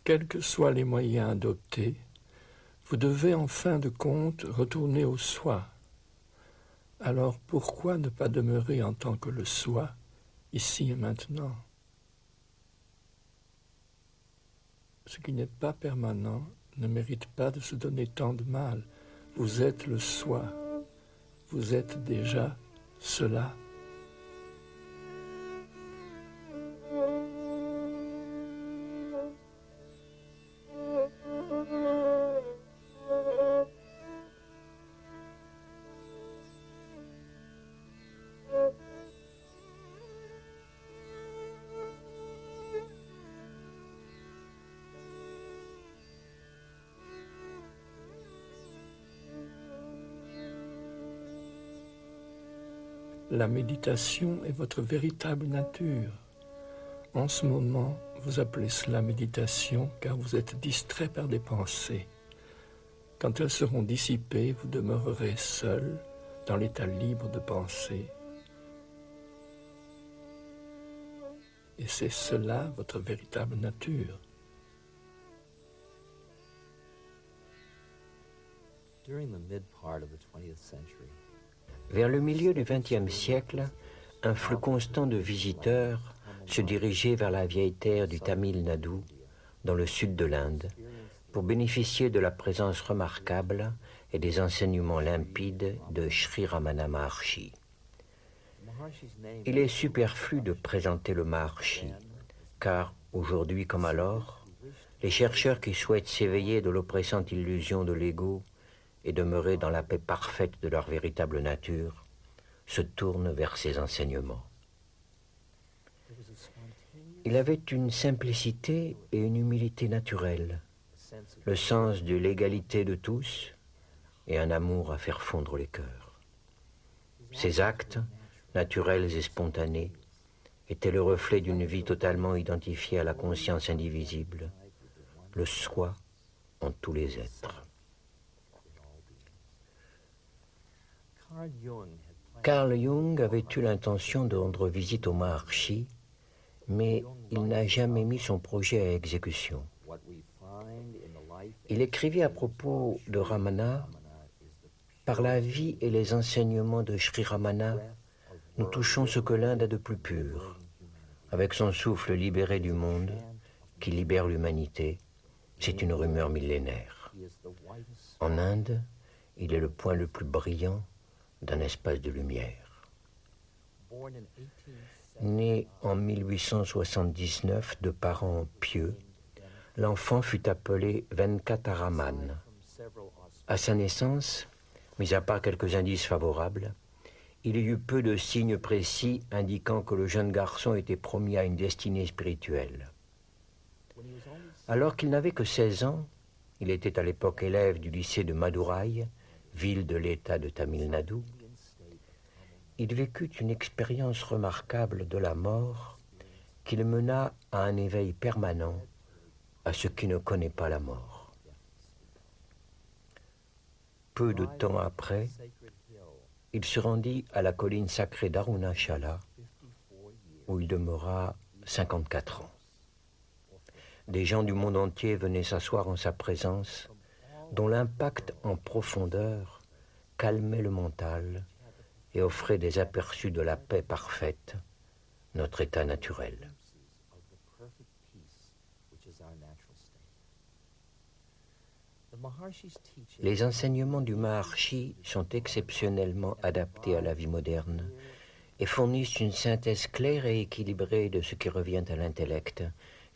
Quels que soient les moyens adoptés, vous devez en fin de compte retourner au soi. Alors pourquoi ne pas demeurer en tant que le soi, ici et maintenant? Ce qui n'est pas permanent ne mérite pas de se donner tant de mal. Vous êtes le soi. Vous êtes déjà cela. La méditation est votre véritable nature. En ce moment, vous appelez cela méditation car vous êtes distrait par des pensées. Quand elles seront dissipées, vous demeurerez seul dans l'état libre de pensée. Et c'est cela votre véritable nature. Vers le milieu du XXe siècle, un flux constant de visiteurs se dirigeait vers la vieille terre du Tamil Nadu, dans le sud de l'Inde, pour bénéficier de la présence remarquable et des enseignements limpides de Sri Ramana Maharshi. Il est superflu de présenter le Maharshi, car aujourd'hui comme alors, les chercheurs qui souhaitent s'éveiller de l'oppressante illusion de l'ego et demeurer dans la paix parfaite de leur véritable nature, se tournent vers ses enseignements. Il avait une simplicité et une humilité naturelle, le sens de l'égalité de tous et un amour à faire fondre les cœurs. Ses actes, naturels et spontanés, étaient le reflet d'une vie totalement identifiée à la conscience indivisible, le soi en tous les êtres. Carl Jung avait eu l'intention de rendre visite au Maharshi, mais il n'a jamais mis son projet à exécution. Il écrivit à propos de Ramana: « Par la vie et les enseignements de Sri Ramana, nous touchons ce que l'Inde a de plus pur. Avec son souffle libéré du monde, qui libère l'humanité, c'est une rumeur millénaire. En Inde, il est le point le plus brillant d'un espace de lumière. » Né en 1879 de parents pieux, l'enfant fut appelé Venkataraman. À sa naissance, mis à part quelques indices favorables, il y eut peu de signes précis indiquant que le jeune garçon était promis à une destinée spirituelle. Alors qu'il n'avait que 16 ans, il était à l'époque élève du lycée de Madurai, ville de l'État de Tamil Nadu. Il vécut une expérience remarquable de la mort qui le mena à un éveil permanent à ce qui ne connaît pas la mort. Peu de temps après, il se rendit à la colline sacrée d'Arunachala, où il demeura 54 ans. Des gens du monde entier venaient s'asseoir en sa présence, dont l'impact en profondeur calmait le mental et offrait des aperçus de la paix parfaite, notre état naturel. Les enseignements du Maharshi sont exceptionnellement adaptés à la vie moderne et fournissent une synthèse claire et équilibrée de ce qui revient à l'intellect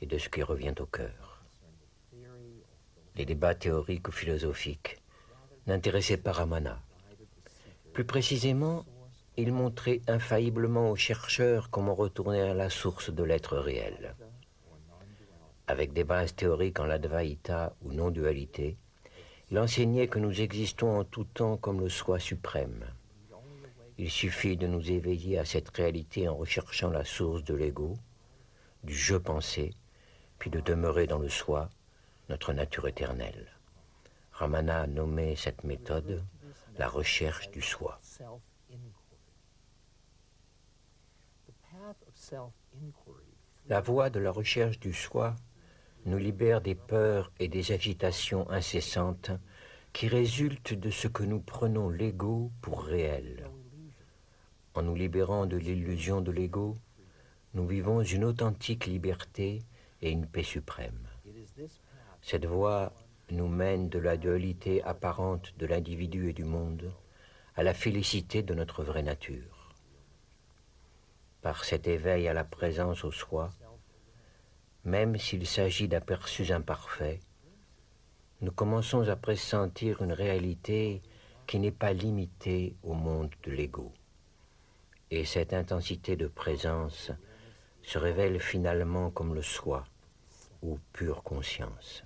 et de ce qui revient au cœur. Les débats théoriques ou philosophiques n'intéressaient pas Ramana. Plus précisément, il montrait infailliblement aux chercheurs comment retourner à la source de l'être réel. Avec des bases théoriques en l'Advaita ou non-dualité, il enseignait que nous existons en tout temps comme le soi suprême. Il suffit de nous éveiller à cette réalité en recherchant la source de l'ego, du je pensé, puis de demeurer dans le soi, notre nature éternelle. Ramana a nommé cette méthode la recherche du soi. La voie de la recherche du soi nous libère des peurs et des agitations incessantes qui résultent de ce que nous prenons l'ego pour réel. En nous libérant de l'illusion de l'ego, nous vivons une authentique liberté et une paix suprême. Cette voie nous mène de la dualité apparente de l'individu et du monde à la félicité de notre vraie nature. Par cet éveil à la présence au soi, même s'il s'agit d'aperçus imparfaits, nous commençons à pressentir une réalité qui n'est pas limitée au monde de l'ego. Et cette intensité de présence se révèle finalement comme le soi, ou pure conscience.